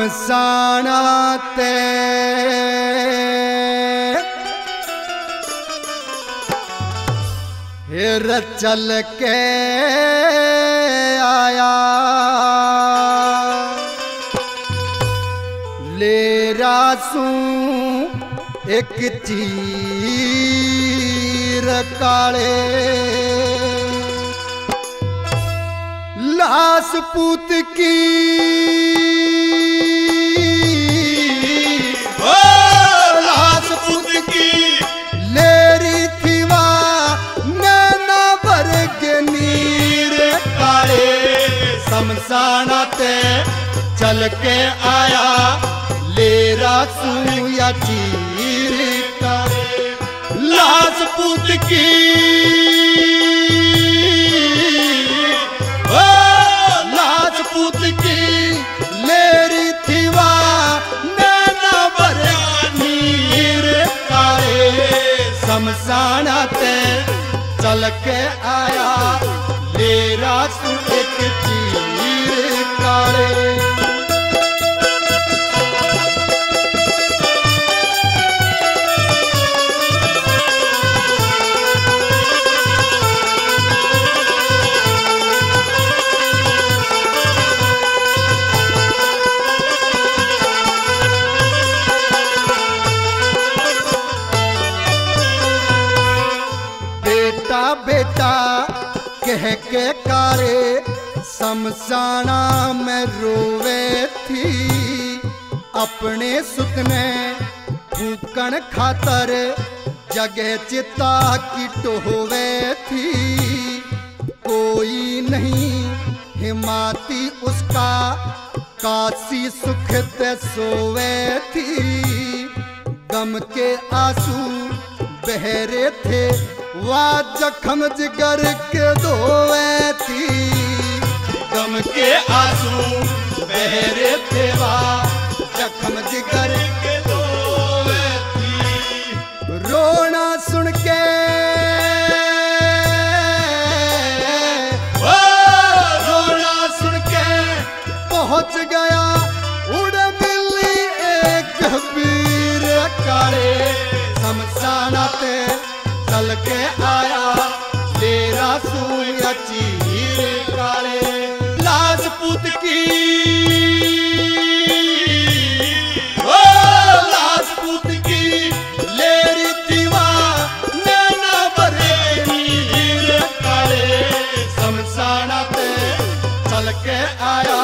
समसाना ते हिर चल के आया ले रासू एक चीर काले लाश पूत की लाश पूत की लेरी थीवा नैना भर के नीर काले समसाना ते चल के आया ले रासू या चीर काले लाश पूत की लेरी थीवा नैना भरे नीर काले समसाना ते चल के आया ले रासू एक चीर काले बेटा कह के कारे समसाना में रोवे थी अपने सुतने फूकन खातर जगह चिता की टोवे थी कोई नहीं हिमाती उसका काशी सुख ते सोवे थी गम के आंसू बहरे थे वा जख्म जिगर के धोवे थी गम के आंसू बहरे थे वा जख्म जिगर के धोवे थी रोना सुन के रोना सुन के पहुंच गया उड़ मिली एक वीर काले समसाना ते चल के आया ले रासू या चीर काले लाश पूत की लाश पूत की लेरी थीवा नैना भरे नीर काले समसाना ते चल के आया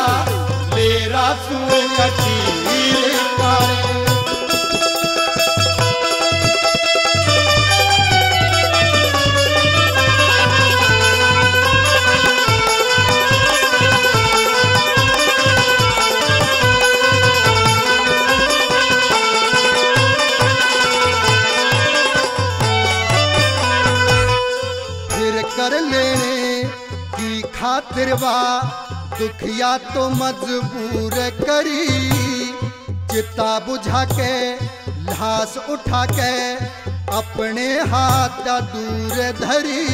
ले रासू या चीर काले कर लेने की खातिर वा दुखिया तो मजबूर करी चिता बुझा के लाश उठा के अपने हाथ दूर धरी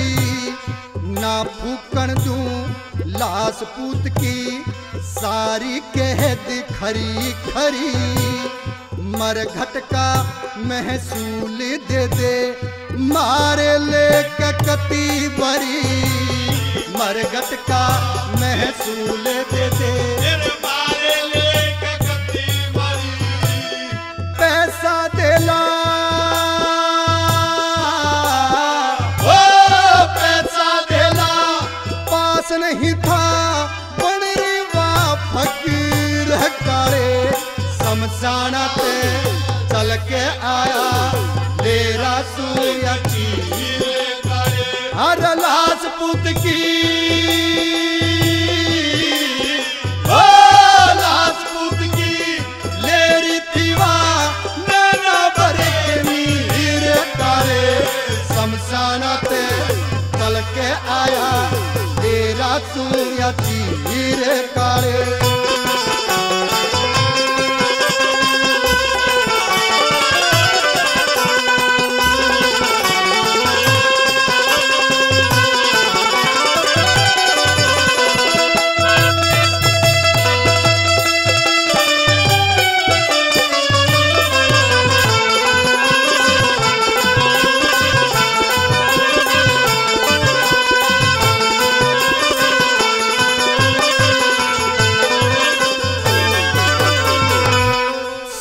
ना फूकन दूं लाश पूत की सारी कहद खरी खरी मरघट का महसूल दे दे मारे ले कती बरी मरघट का महसूल दे दे मारे ले कती बरी पैसा देला पैसा देला पास नहीं था बनरीवा फकीर काले समसाना ते चल के आया ले रासू या चीर काले हर लाश पूत की लाश पूत की लेरी थीवा नैना भरे नीर काले समसाना ते चल के आया ले रासू या चीर काले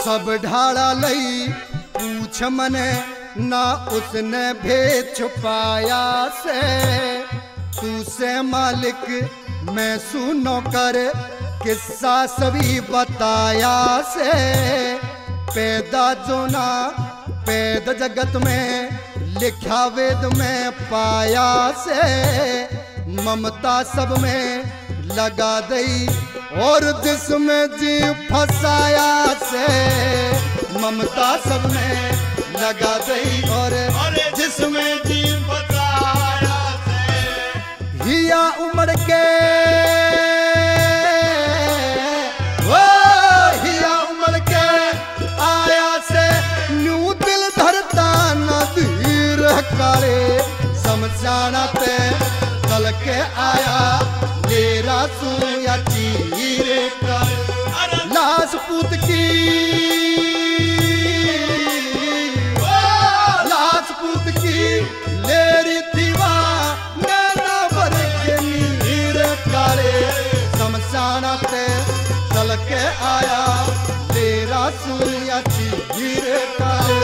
सब ढाड़ा लई पूछ मने ना उसने भेद छुपाया से। तू से मालिक मैं सुनो कर किस्सा सभी बताया से। पैदा जो ना पैदा जगत में लिखा वेद में पाया से। ममता सब में लगा दई और जिसमें जी फसाया से। ममता सब में लगा दई और जिसमें जी फसाया से। हिया उमड़ के वो हिया उमड़ के आया से। न्यू दिल धरता नदीर काले समझाना ते चल के आया तेरा सुया चीरे कर। लाश पूत की लाश पूत की लेरी दीवा नैना भर के नीर काले समझाना ते चल के आया तेरा सुया चीरे काले।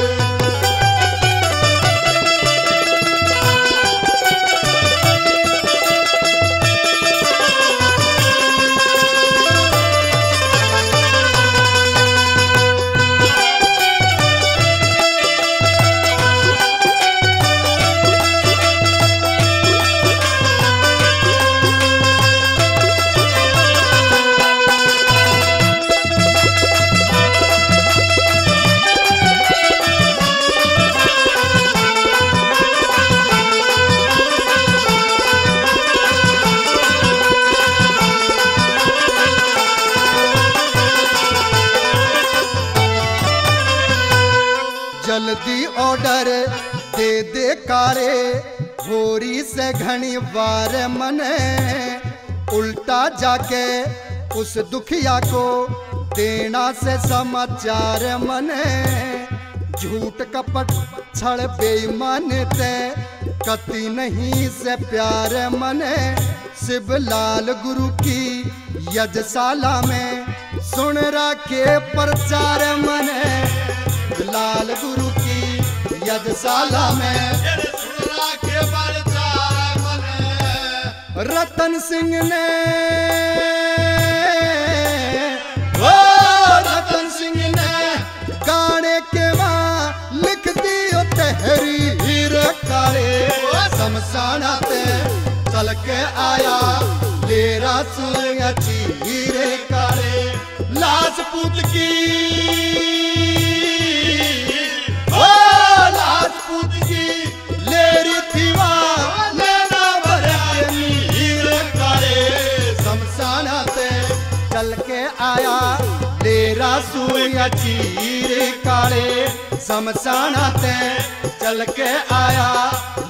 जल्दी ऑर्डर दे दे कारे होरी से घनी बार मने। उल्टा जाके उस दुखिया को देना से समाचार मने। झूठ कपट छड़ बेईमानते कति नहीं से प्यार मने। शिवलाल गुरु की यज्ञशाला में सुन रखे प्रचार मने। लाल गुरु की यज्ञशाला में के प्रचार मने। रतन सिंह ने ओ रतन सिंह ने गाने के वहाँ लिख दियो तहरीर काले समसाना ते चल के आया तेरा सुया चीरे काले। लाश पूत की लाजपूत की लेरी थीवा नैना भर के नीर काले समसाना ते चल के आया तेरा सुया चीरे काले समसाना ते चल के आया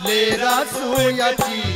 तेरा सुया चीरे।